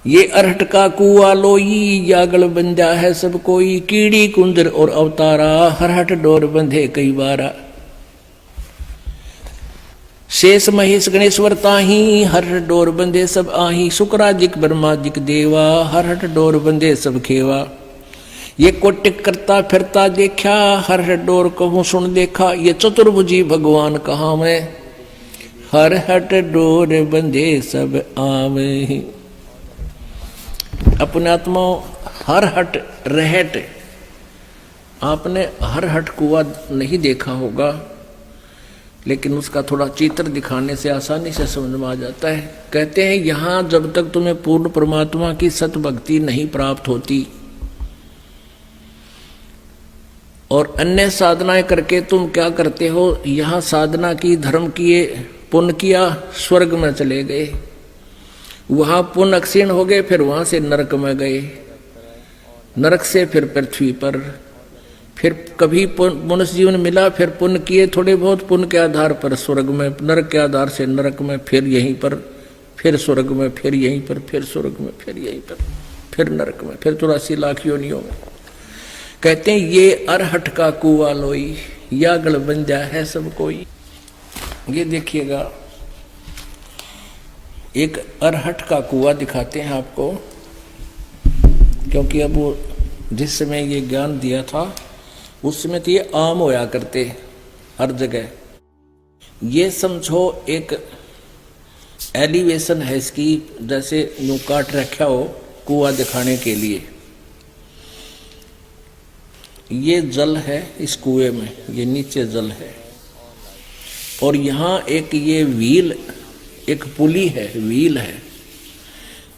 ये अरहट का कुआ लोई यागल बंजा है सब कोई, कीड़ी कुंजर और अवतारा हरहट डोर बंधे कई बारा। शेष महेश गणेश्वर ताही हरहट डोर बंधे सब आही, शुक्राजिक ब्रह्माजिक देवा हरहट डोर बंधे सब खेवा। ये कोटिक करता फिरता देखा हरहट डोर कहूं सुन देखा, ये चतुर्भुजी भगवान कहाँ मैं हरहट डोर बंधे सब आवे। अपने आत्मा हर हट रहट, आपने हर हट कुआ नहीं देखा होगा, लेकिन उसका थोड़ा चित्र दिखाने से आसानी से समझ में आ जाता है। कहते हैं यहां जब तक तुम्हें पूर्ण परमात्मा की सत भक्ति नहीं प्राप्त होती और अन्य साधनाएं करके तुम क्या करते हो, यहां साधना की, धर्म किए, पुण्य किया, स्वर्ग में चले गए, वहां पुण्य क्षीण हो गए, फिर वहां से नरक में गए, नरक से फिर पृथ्वी पर, फिर कभी मनुष्य जीवन मिला, फिर पुण्य किए थोड़े बहुत, पुण्य के आधार पर स्वर्ग में, नरक के आधार से नरक में, फिर यहीं पर, फिर स्वर्ग में, फिर यहीं पर, फिर स्वर्ग में, फिर यहीं पर, फिर नरक में, फिर 84 लाख योनियों में। कहते हैं ये अरहट का कुआ लोई या गल बंजा है सब कोई। ये देखिएगा एक अरहट का कुआ दिखाते हैं आपको, क्योंकि अब वो जिस समय ये ज्ञान दिया था उस समय तो ये आम होया करते हर जगह। ये समझो एक एलिवेशन है इसकी, जैसे यूं काट रखा हो कुआ दिखाने के लिए। ये जल है इस कुएं में, ये नीचे जल है, और यहाँ एक ये व्हील, एक पुली है, व्हील है,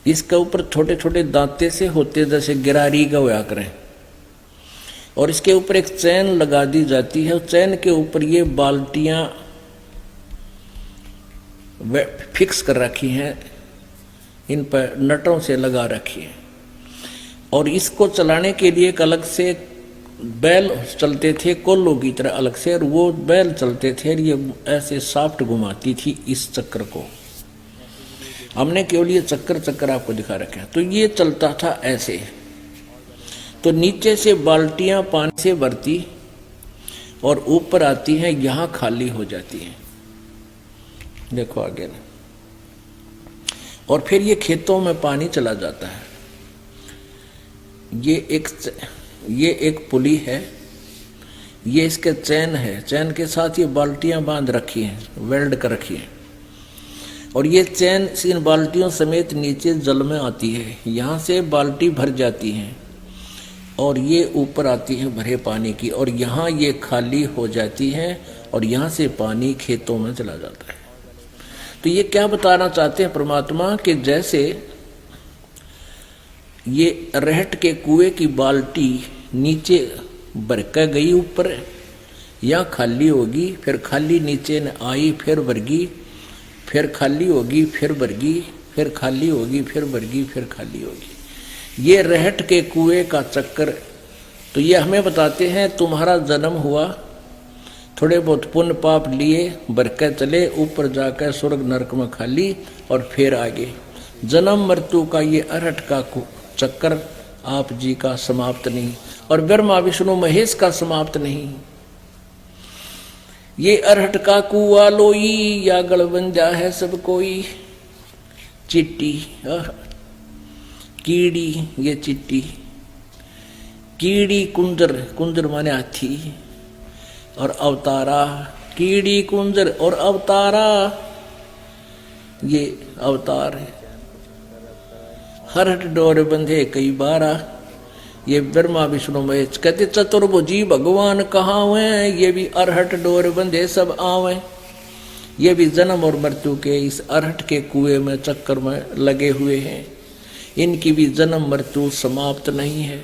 इसके ऊपर छोटे छोटे दांते से होते जैसे गिरारी का होया करें, और इसके ऊपर एक चैन लगा दी जाती है। चैन के ऊपर ये बाल्टियां फिक्स कर रखी हैं, इन पर नटों से लगा रखी है, और इसको चलाने के लिए एक अलग से बैल चलते थे कोल्लों की तरह अलग से, और वो बैल चलते थे और ये ऐसे साफ्ट घुमाती थी इस चक्कर को। हमने केवल ये चक्कर आपको दिखा रखे हैं। तो ये चलता था ऐसे, तो नीचे से बाल्टियां पानी से भरती और ऊपर आती हैं, यहां खाली हो जाती हैं, देखो आगे ना, और फिर ये खेतों में पानी चला जाता है। ये एक पुली है, ये इसके चैन है, चैन के साथ ये बाल्टियां बांध रखी हैं, वेल्ड कर रखी हैं, और ये चैन इन बाल्टियों समेत नीचे जल में आती है। यहाँ से बाल्टी भर जाती हैं और ये ऊपर आती है भरे पानी की, और यहाँ ये खाली हो जाती हैं और यहाँ से पानी खेतों में चला जाता है। तो ये क्या बताना चाहते हैं परमात्मा, कि जैसे ये रहट के कुएं की बाल्टी नीचे भरकर गई ऊपर, या खाली होगी, फिर खाली नीचे न आई, फिर भरगी, फिर खाली होगी, फिर भरगी, फिर खाली होगी, फिर भरगी, फिर खाली होगी। ये रहट के कुएं का चक्कर। तो ये हमें बताते हैं तुम्हारा जन्म हुआ, थोड़े बहुत पुण्य पाप लिए, भरकर चले, ऊपर जाकर स्वर्ग नरक में खाली, और फिर आगे जन्म मृत्यु का ये अरहट का चक्कर आप जी का समाप्त नहीं, और ब्रह्मा विष्णु महेश का समाप्त नहीं। ये अरहट का कुआ लोई या गल बंजा है सब कोई। चिट्टी कीड़ी, ये चिट्टी, कीड़ी कुंजर, कुंजर माने हाथी, और अवतारा, कीड़ी कुंजर और अवतारा, ये अवतार है। हरहट डोर बंधे कई बारा। ये ब्रह्मा विष्णु महेश कहते चतुर्भुजी भगवान कहाँ हुए, ये भी अरहट डोर बंधे सब आवे। ये भी जन्म और मृत्यु के इस अरहट के कुएं में चक्कर में लगे हुए हैं, इनकी भी जन्म मृत्यु समाप्त नहीं है।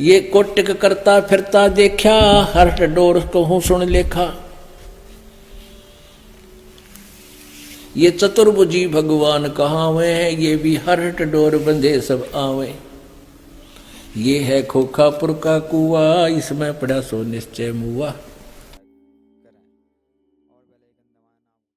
ये कोटिक करता फिरता देखा हरहट डोर कहूं सुन लेखा। ये चतुर्भुजी भगवान कहाँ हुए हैं, ये भी हरहट डोर बंधे सब आवे। ये है खोखापुर का कुआ, इसमें पड़ा सो निश्चय मुआ।